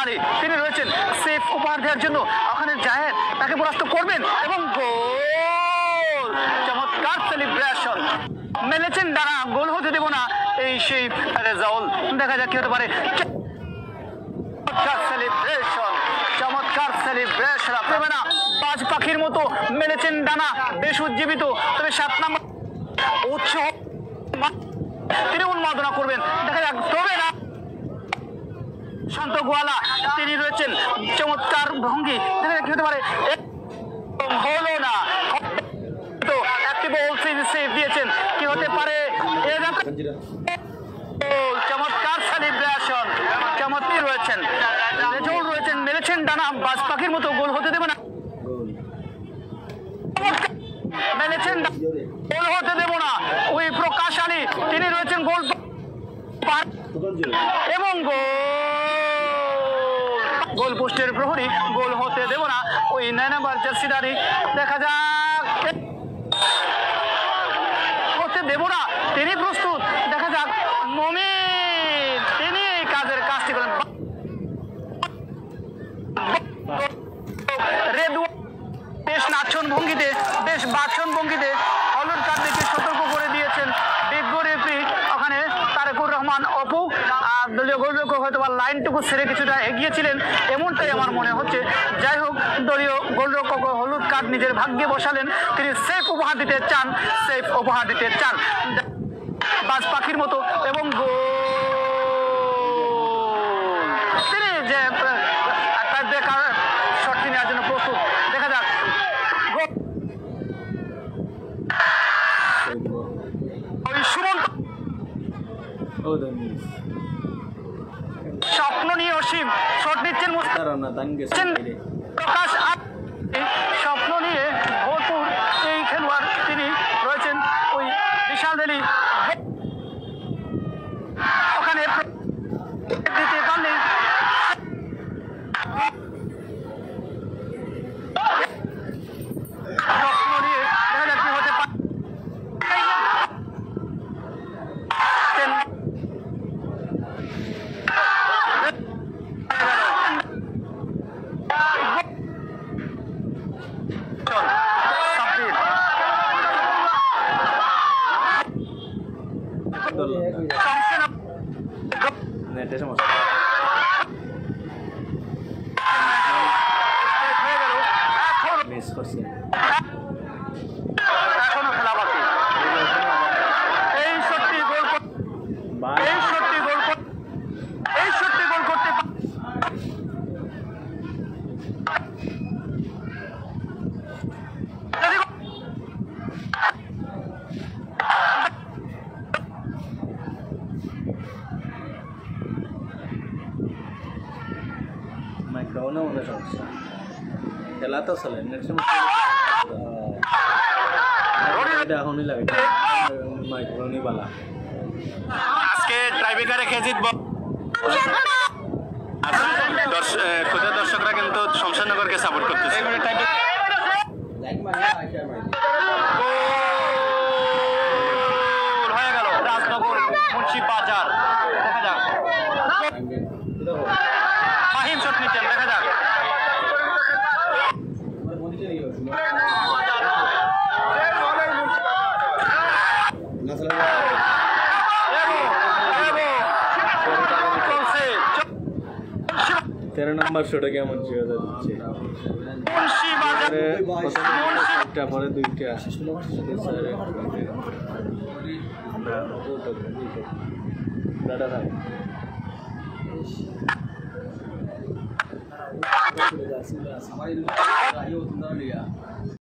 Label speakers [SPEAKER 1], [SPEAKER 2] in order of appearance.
[SPEAKER 1] আরে তিনি রয়েছেন সেফ উপহার দেওয়ার জন্য। ওখানে জাহেদ তাকে পরাস্ত করবেন এবং গোল, চমৎকার সেলিব্রেশন, মেলেছেন ডানা, গোল হতে দেব না এই সেই রেজাউল। দেখা যাক কি হতে পারে। চমৎকার সেলিব্রেশন, চমৎকার সেলিব্রেশন, আপনারা না বাজ পাখির মতো মেলেছেন ডানা, বেশ উজ্জীবিত। তবে 7 নম্বর উৎসাহ তিনি উন্মাদনা করবেন, দেখা যাক। তবে না শান্ত গোয়ালা তিনি রয়েছেন চমৎকার ভঙ্গি, দেখা যাক কি হতে পারে। হলো না, তো একটি বল সেভ দিয়েছেন, কি হতে পারে। চমৎকার সেলিব্রেশন, চমৎকার রয়েছেন, রেজাউল রয়েছেন, মেলেছেন ডানা, বাজ পাখির মতো, গোল হতে দেব না, মেলেছেন গোল হতে দেব না। ওই প্রকাশ আলী তিনি রয়েছেন গোল এবং গোল পোস্টের প্রহরী, গোল হতে দেব না ওই 9 নম্বর জার্সিদারি। দেখা যাক, হতে দেব না, তিনি প্রস্তুত। দেখা যাক মমিন তিনি এই কাজটি করেন। বেশ নাচন ভঙ্গিতে, বেশ বাচন ভঙ্গিতে হলুদ কার্ড দেখে সতর্ক করে দিয়েছেন বিজ্ঞ রেফারি। ওখানে তারেকুর রহমান অপু আর দলীয় গোলরক্ষক হয়তো বা লাইনটুকু ছেড়ে কিছুটা এগিয়েছিলেন, এমনটাই আমার মনে হচ্ছে। যাই হোক, দলীয় গোলরক্ষক হলুদ কার্ড নিজের ভাগ্যে বসালেন, তিনি সেফ উপহার দিতে চান, সেফ উপহার দিতে চান বাজ পাখির মতো এবং তিনি যে শটটি নেওয়ার জন্য প্রস্তুত। দেখা যাক সুমন্ত স্বপ্ন নিয়ে অসীম শট নিচ্ছেন, প্রকাশ স্বপ্ন নিয়ে ভরপুর এই খেলোয়াড়, তিনি রয়েছেন ওই বিশাল দেলি। ওখানে দিতে পারলে স্বপ্ন নিয়ে দেখা যাক কি হতে পারে। এখনো খেলা বাকি, এই সত্যি গোল করতে
[SPEAKER 2] খেলা তো চলে এখনই লাগে মাইক্রোনি বালা।
[SPEAKER 1] আজকে ট্রাইবেকার রেখে জিতব। ক্ষুদে দর্শকরা কিন্তু শমশেরনগরকে সাপোর্ট করতেছে। হয়ে গেল রাজনগর মুন্সি বাজার। দেখা যাক মাহিম শট নিচ্ছেন, দেখা যাক
[SPEAKER 2] তেরো নম্বর শোটা কেমন দিচ্ছে, পরে দুইটা